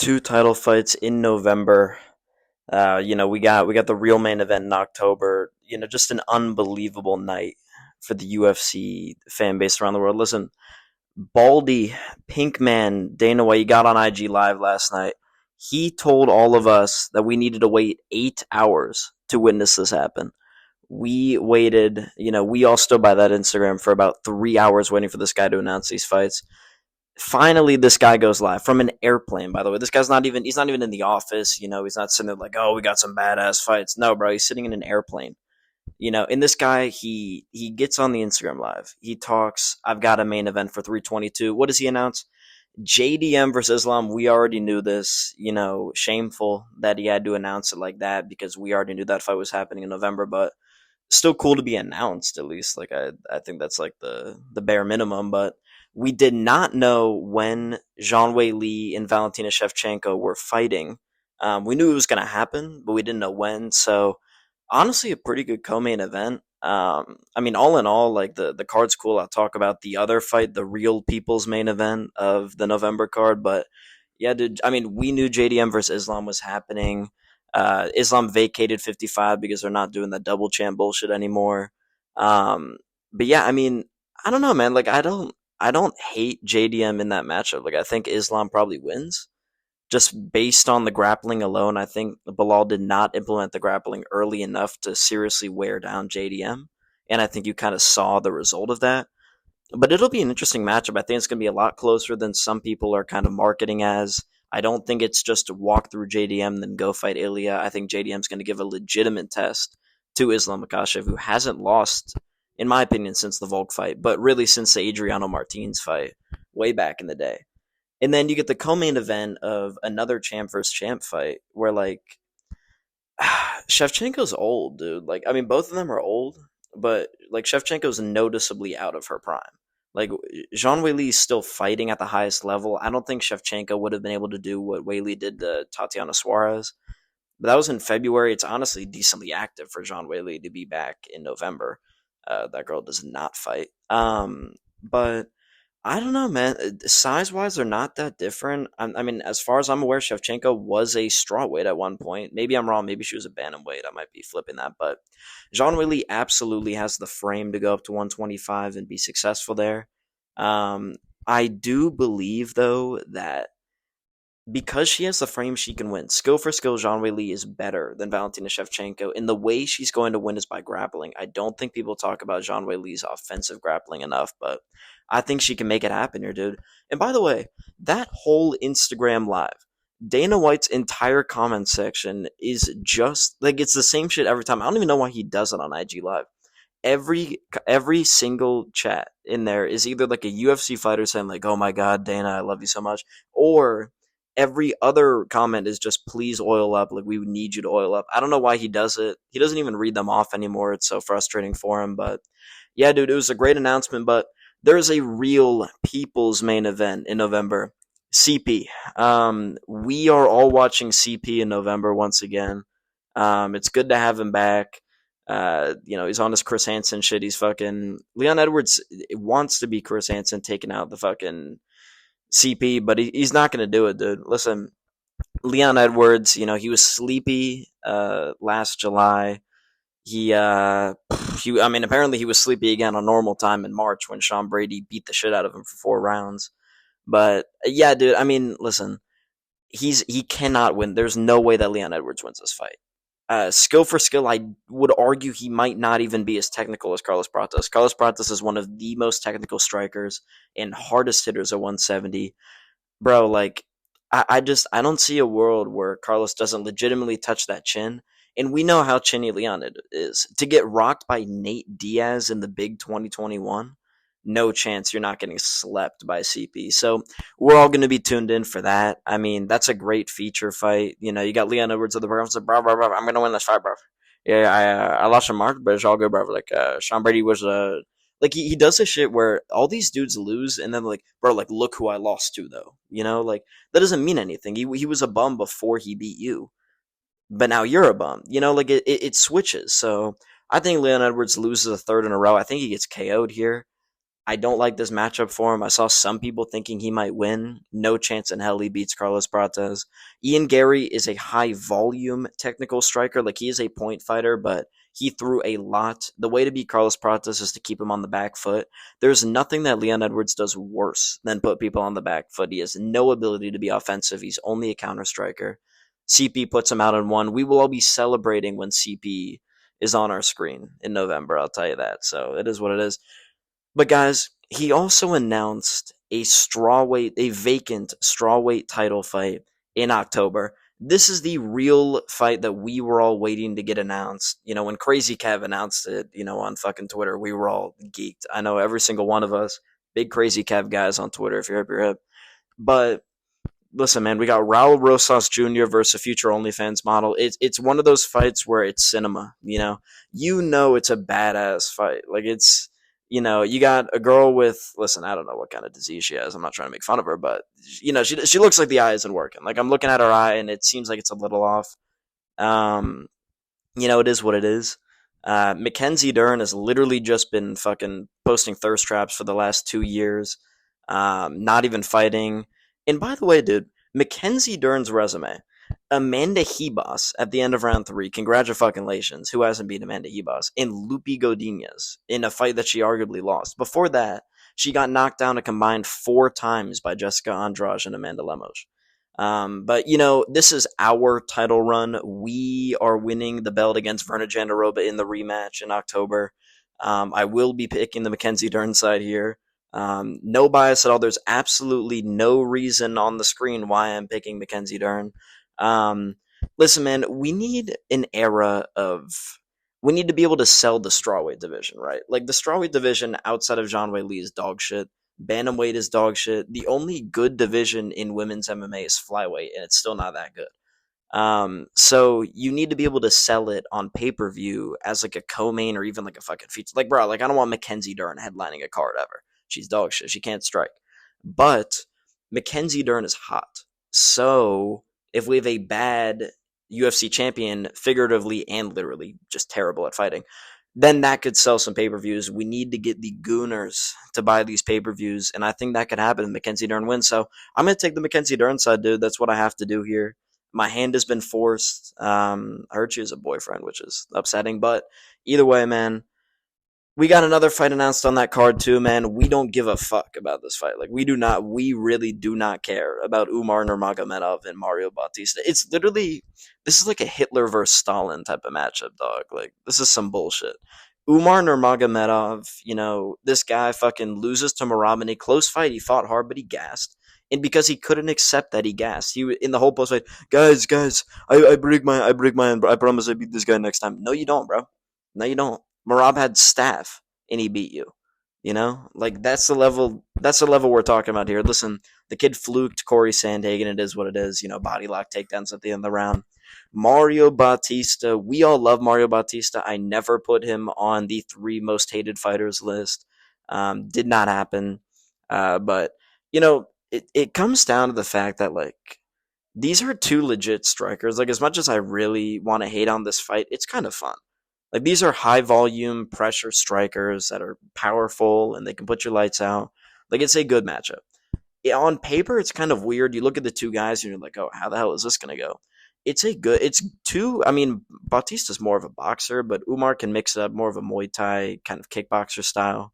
Two title fights in November. We got the real main event in October. Just an unbelievable night for the UFC fan base around the world. Listen, Baldy, Pink Man, Dana White, he got on IG Live last night. He told all of us that we needed to wait 8 hours to witness this happen. We waited, we all stood by that Instagram for about 3 hours waiting for this guy to announce these fights. Finally, this guy goes live from an airplane. By the way, this guy's he's not even in the office. He's not sitting there like, oh, we got some badass fights. No, bro, he's sitting in an airplane. And this guy, he gets on the Instagram live. He talks, I've got a main event for 322. What does he announce? JDM versus Islam. We already knew this. Shameful that he had to announce it like that because we already knew that fight was happening in November, but still cool to be announced at least. Like I think that's like the bare minimum, but we did not know when Zhang Li and Valentina Shevchenko were fighting. We knew it was going to happen, but we didn't know when. So honestly, a pretty good co-main event. All in all, like the card's cool. I'll talk about the other fight, the real people's main event of the November card. But yeah, dude. We knew JDM versus Islam was happening. Islam vacated 55 because they're not doing the double champ bullshit anymore. But yeah, I don't know, man. Like I don't hate JDM in that matchup. Like I think Islam probably wins just based on the grappling alone. I think Bilal did not implement the grappling early enough to seriously wear down JDM, and I think you kind of saw the result of that. But it'll be an interesting matchup. I think it's going to be a lot closer than some people are kind of marketing as. I don't think it's just to walk through JDM then go fight Ilya. I think JDM's going to give a legitimate test to Islam Makhachev, who hasn't lost, in my opinion, since the Volk fight, but really since the Adriano Martins fight way back in the day. And then you get the co-main event of another champ versus champ fight where, like, Shevchenko's old, dude. Like, both of them are old, but, like, Shevchenko's noticeably out of her prime. Like, Jean Weili is still fighting at the highest level. I don't think Shevchenko would have been able to do what Weili did to Tatiana Suarez. But that was in February. It's honestly decently active for Jean Weili to be back in November. That girl does not fight. But I don't know, man. Size wise, they're not that different. As far as I'm aware, Shevchenko was a strawweight at one point. Maybe I'm wrong. Maybe she was a bantamweight. I might be flipping that. But Jean Willie absolutely has the frame to go up to 125 and be successful there. I do believe, though, that because she has the frame, she can win. Skill for skill, Zhang Weili is better than Valentina Shevchenko, and the way she's going to win is by grappling. I don't think people talk about Zhang Weili's offensive grappling enough, but I think she can make it happen here, dude. And by the way, that whole Instagram live, Dana White's entire comment section is just like it's the same shit every time. I don't even know why he does it on IG Live. Every single chat in there is either like a UFC fighter saying like, "Oh my god, Dana, I love you so much," or every other comment is just please oil up, like we need you to oil up. I don't know why he does it. He doesn't even read them off anymore. It's so frustrating for him. But yeah, dude, it was a great announcement. But there's a real people's main event in November. CP. We are all watching CP in November once again. It's good to have him back. He's on his Chris Hansen shit. He's fucking Leon Edwards wants to be Chris Hansen taking out the fucking CP, but he's not going to do it, dude. Listen, Leon Edwards, he was sleepy last July. Apparently he was sleepy again on normal time in March when Sean Brady beat the shit out of him for 4 rounds. But yeah, dude, listen, he cannot win. There's no way that Leon Edwards wins this fight. Skill for skill, I would argue he might not even be as technical as Carlos Prates. Carlos Prates is one of the most technical strikers and hardest hitters at 170. Bro, like, I don't see a world where Carlos doesn't legitimately touch that chin. And we know how chinny Leon is. To get rocked by Nate Diaz in the big 2021, no chance you're not getting slept by CP. So we're all going to be tuned in for that. That's a great feature fight. You got Leon Edwards of the program. Like, bro, I'm going to win this fight, bro. Yeah, I lost some mark, but it's all good, bro. Like, Sean Brady was like he does this shit where all these dudes lose, and then like, bro, like look who I lost to, though. Like that doesn't mean anything. He was a bum before he beat you, but now you're a bum. Like it switches. So I think Leon Edwards loses a third in a row. I think he gets KO'd here. I don't like this matchup for him. I saw some people thinking he might win. No chance in hell he beats Carlos Prates. Ian Gary is a high volume technical striker. Like, he is a point fighter, but he threw a lot. The way to beat Carlos Prates is to keep him on the back foot. There's nothing that Leon Edwards does worse than put people on the back foot. He has no ability to be offensive. He's only a counter striker. CP puts him out in one. We will all be celebrating when CP is on our screen in November. I'll tell you that. So it is what it is. But guys, he also announced a vacant strawweight title fight in October. This is the real fight that we were all waiting to get announced. When Crazy Kev announced it, on fucking Twitter, we were all geeked. I know every single one of us, big Crazy Kev guys on Twitter, if you're hip, you're hip. But listen, man, we got Raul Rosas Jr. versus a future OnlyFans model. It's one of those fights where it's cinema. It's a badass fight. Like, it's you got a girl with, listen, I don't know what kind of disease she has. I'm not trying to make fun of her, but she looks like the eye isn't working. Like, I'm looking at her eye and it seems like it's a little off. It is what it is. Mackenzie Dern has literally just been fucking posting thirst traps for the last 2 years. Not even fighting. And by the way, dude, Mackenzie Dern's resume. Amanda Hebos at the end of round 3. Congratulations. Who hasn't beat Amanda Hebos? And Lupi Godinez in a fight that she arguably lost. Before that, she got knocked down a combined 4 times by Jessica Andrade and Amanda Lemos. But this is our title run. We are winning the belt against Verna Jandaroba in the rematch in October. I will be picking the Mackenzie Dern side here. No bias at all. There's absolutely no reason on the screen why I'm picking Mackenzie Dern. Listen, man, we need an era of. We need to be able to sell the strawweight division, right? Like, the strawweight division outside of Zhang Weili is dog shit. Bantamweight is dog shit. The only good division in women's MMA is flyweight, and it's still not that good. So you need to be able to sell it on pay-per-view as like a co-main or even like a fucking feature. Like, bro, like, I don't want Mackenzie Dern headlining a card ever. She's dog shit. She can't strike. But Mackenzie Dern is hot. So if we have a bad UFC champion, figuratively and literally, just terrible at fighting, then that could sell some pay-per-views. We need to get the gooners to buy these pay-per-views, and I think that could happen if Mackenzie Dern wins. So I'm going to take the Mackenzie Dern side, dude. That's what I have to do here. My hand has been forced. I heard she has a boyfriend, which is upsetting. But either way, man, we got another fight announced on that card too, man. We don't give a fuck about this fight. Like, we really do not care about Umar Nurmagomedov and Mario Bautista. It's literally, this is like a Hitler versus Stalin type of matchup, dog. Like, this is some bullshit. Umar Nurmagomedov, this guy fucking loses to Merab in a close fight. He fought hard, but he gassed. And because he couldn't accept that he gassed, he in the whole post fight, guys, I break my hand, but I promise I beat this guy next time. No, you don't, bro. No, you don't. Merab had staff and he beat you. Like, that's the level we're talking about here. Listen, the kid fluked Corey Sandhagen. It is what it is. Body lock takedowns at the end of the round. Mario Bautista. We all love Mario Bautista. I never put him on the 3 most hated fighters list. Did not happen. But it comes down to the fact that, like, these are 2 legit strikers. Like, as much as I really want to hate on this fight, it's kind of fun. Like, these are high volume pressure strikers that are powerful and they can put your lights out. Like, it's a good matchup. On paper, it's kind of weird. You look at the 2 guys and you're like, oh, how the hell is this going to go? It's 2, I mean, Bautista's more of a boxer, but Umar can mix it up, more of a Muay Thai kind of kickboxer style.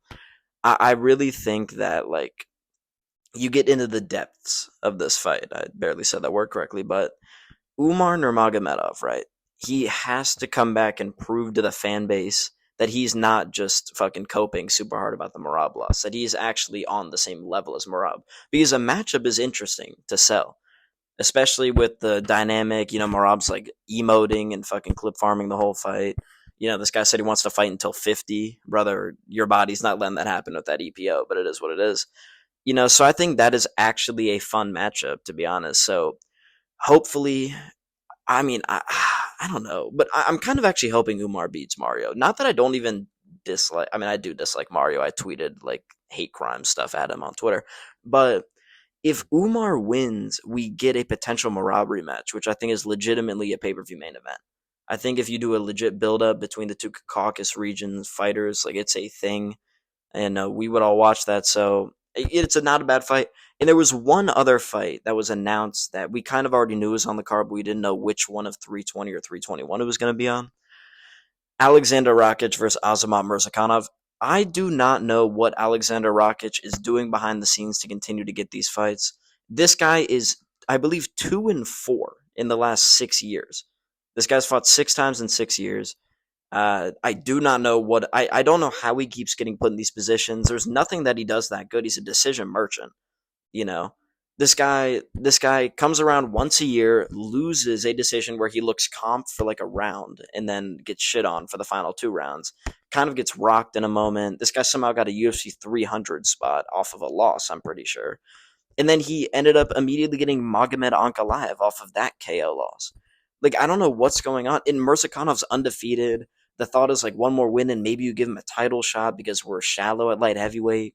I really think that, like, you get into the depths of this fight. I barely said that word correctly, but Umar Nurmagomedov, right? He has to come back and prove to the fan base that he's not just fucking coping super hard about the Merab loss, that he's actually on the same level as Merab. Because a matchup is interesting to sell, especially with the dynamic. Merab's like emoting and fucking clip farming the whole fight. This guy said he wants to fight until 50. Brother, your body's not letting that happen with that EPO, but it is what it is. So I think that is actually a fun matchup, to be honest. So hopefully, I mean, I don't know, but I'm kind of actually hoping Umar beats Mario. Not that I don't even dislike. I mean, I do dislike Mario. I tweeted like hate crime stuff at him on Twitter. But if Umar wins, we get a potential Merab rematch, which I think is legitimately a pay-per-view main event. I think if you do a legit build-up between the 2 Caucasus regions fighters, like, it's a thing. and we would all watch that. So it's not a bad fight. And there was one other fight that was announced that we kind of already knew was on the card, but we didn't know which one of 320 or 321 it was going to be on. Alexander Rakic versus Azamat Murzakanov. I do not know what Alexander Rakic is doing behind the scenes to continue to get these fights. This guy is, I believe, 2-4 in the last 6 years. This guy's fought 6 times in 6 years. I do not know what I don't know how he keeps getting put in these positions. There's nothing that he does that good. He's a decision merchant. You know, this guy comes around once a year, loses a decision where he looks comp for like a round, and then gets shit on for the final 2 rounds. Kind of gets rocked in a moment. This guy somehow got a UFC 300 spot off of a loss, I'm pretty sure. And then he ended up immediately getting Magomed Ankalaev off of that KO loss. Like, I don't know what's going on. And Murzakonov's undefeated. The thought is like one more win and maybe you give him a title shot because we're shallow at light heavyweight.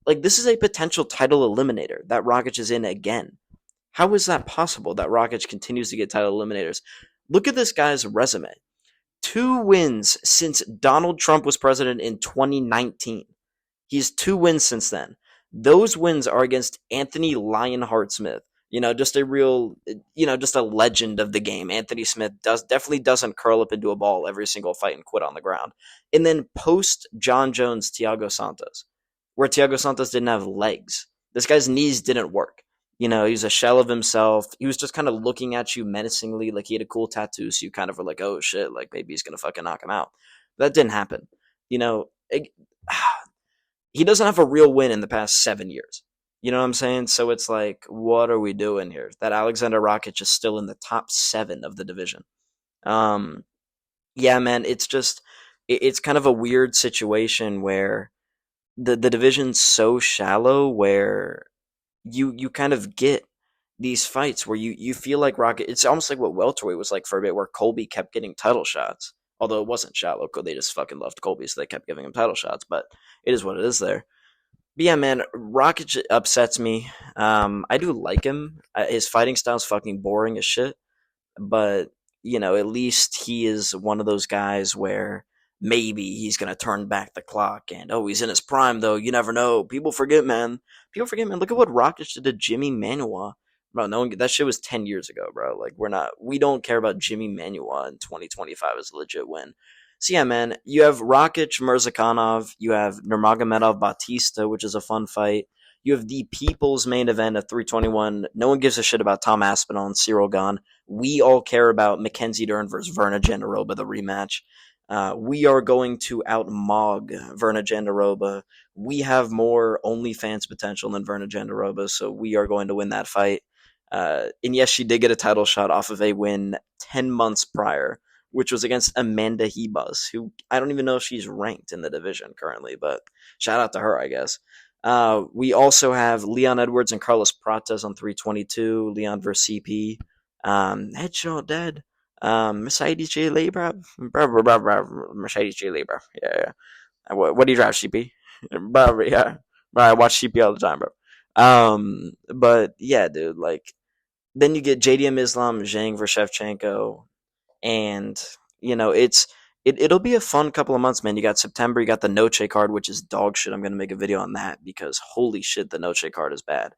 Like, this is a potential title eliminator that Rakic is in again. How is that possible that Rakic continues to get title eliminators? Look at this guy's resume. 2 wins since Donald Trump was president in 2019. He's 2 wins since then. Those wins are against Anthony Lionheart Smith. Just a real, just a legend of the game. Anthony Smith definitely doesn't curl up into a ball every single fight and quit on the ground. And then post John Jones, Thiago Santos, where Thiago Santos didn't have legs. This guy's knees didn't work. He was a shell of himself. He was just kind of looking at you menacingly, like he had a cool tattoo, so you kind of were like, oh shit, like maybe he's gonna fucking knock him out. But that didn't happen. It, he doesn't have a real win in the past 7 years. You know what I'm saying? So it's like, what are we doing here? That Alexander Rakic is still in the top 7 of the division. Um, yeah, man, it's kind of a weird situation where the division's so shallow where you kind of get these fights where you feel like Rocket. It's almost like what welterweight was like for a bit, where Colby kept getting title shots. Although it wasn't shallow, because they just fucking loved Colby, so they kept giving him title shots. But it is what it is there. But yeah, man, Rocket upsets me. I do like him. His fighting style's fucking boring as shit. But at least he is one of those guys where maybe he's gonna turn back the clock. And he's in his prime though. You never know. People forget, man. People forget, man. Look at what Rocket did to Jimmy Manuwa. Bro, no one, that shit was 10 years ago, bro. Like, we don't care about Jimmy Manuwa in 2025 as a legit win. So yeah, man, you have Rakic, Mirzakhanov, you have Nurmagomedov Batista, which is a fun fight. You have the people's main event at 321. No one gives a shit about Tom Aspinall and Cyril Gahn. We all care about Mackenzie Dern versus Verna Jandaroba, the rematch. We are going to outmog Verna Jandaroba. We have more OnlyFans potential than Verna Jandaroba, so we are going to win that fight. And yes, she did get a title shot off of a win 10 months prior, which was against Amanda Hebus, who I don't even know if she's ranked in the division currently, but shout out to her, I guess. We also have Leon Edwards and Carlos Prates on 322. Leon versus CP. Headshot dead. Mercedes G Libra. Mercedes G Libra. Yeah. What do you drive, CP? Bro, yeah. Bro, I watch CP all the time, bro. But yeah, dude, like, then you get JDM Islam, Zhang versus Shevchenko, and it'll be a fun couple of months, man. You got September, you got the Noche card, which is dog shit. I'm gonna make a video on that because holy shit, the Noche card is bad.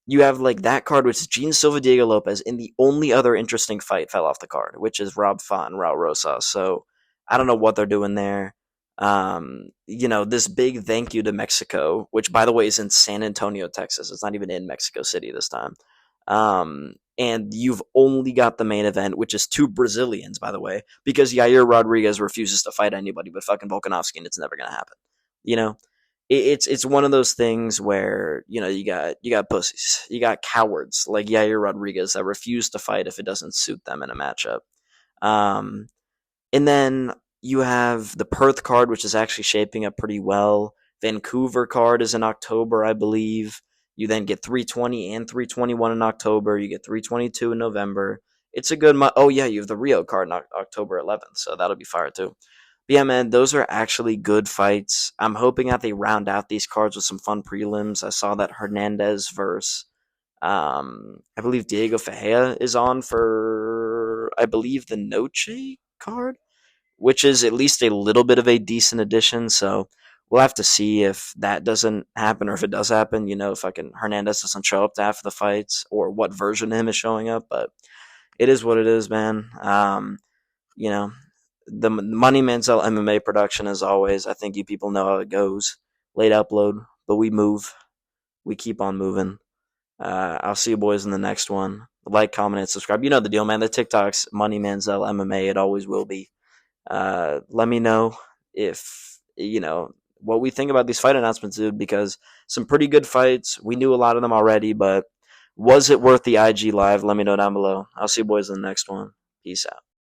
You have like that card, which is Gene Silva, Diego Lopez, and the only other interesting fight fell off the card, which is Rob Font and Raul Rosas. So I don't know what they're doing there. This big thank you to Mexico, which by the way is in San Antonio, Texas. It's not even in Mexico City this time. And you've only got the main event, which is 2 Brazilians, by the way, because Yair Rodriguez refuses to fight anybody but fucking Volkanovski, and it's never gonna happen. You know, it's one of those things where you got pussies, you got cowards like Yair Rodriguez that refuse to fight if it doesn't suit them in a matchup. Um, and then you have the Perth card, which is actually shaping up pretty well. Vancouver card is in October, I believe. You then get 320 and 321 in October. You get 322 in November. It's a good month. Oh, yeah, you have the Rio card on October 11th, so that'll be fire too. But yeah, man, those are actually good fights. I'm hoping that they round out these cards with some fun prelims. I saw that Hernandez versus, I believe Diego Ferreira is on for, I believe, the Noche card, which is at least a little bit of a decent addition. So we'll have to see if that doesn't happen, or if it does happen, fucking Hernandez doesn't show up to half of the fights, or what version of him is showing up. But it is what it is, man. You know, the Money Manziel MMA production, as always. I think you people know how it goes. Late upload, but we move. We keep on moving. I'll see you boys in the next one. Like, comment, and subscribe. You know the deal, man. The TikTok's Money Manziel MMA. It always will be. Let me know if, what we think about these fight announcements, dude, because some pretty good fights. We knew a lot of them already, but was it worth the IG live? Let me know down below. I'll see you boys in the next one. Peace out.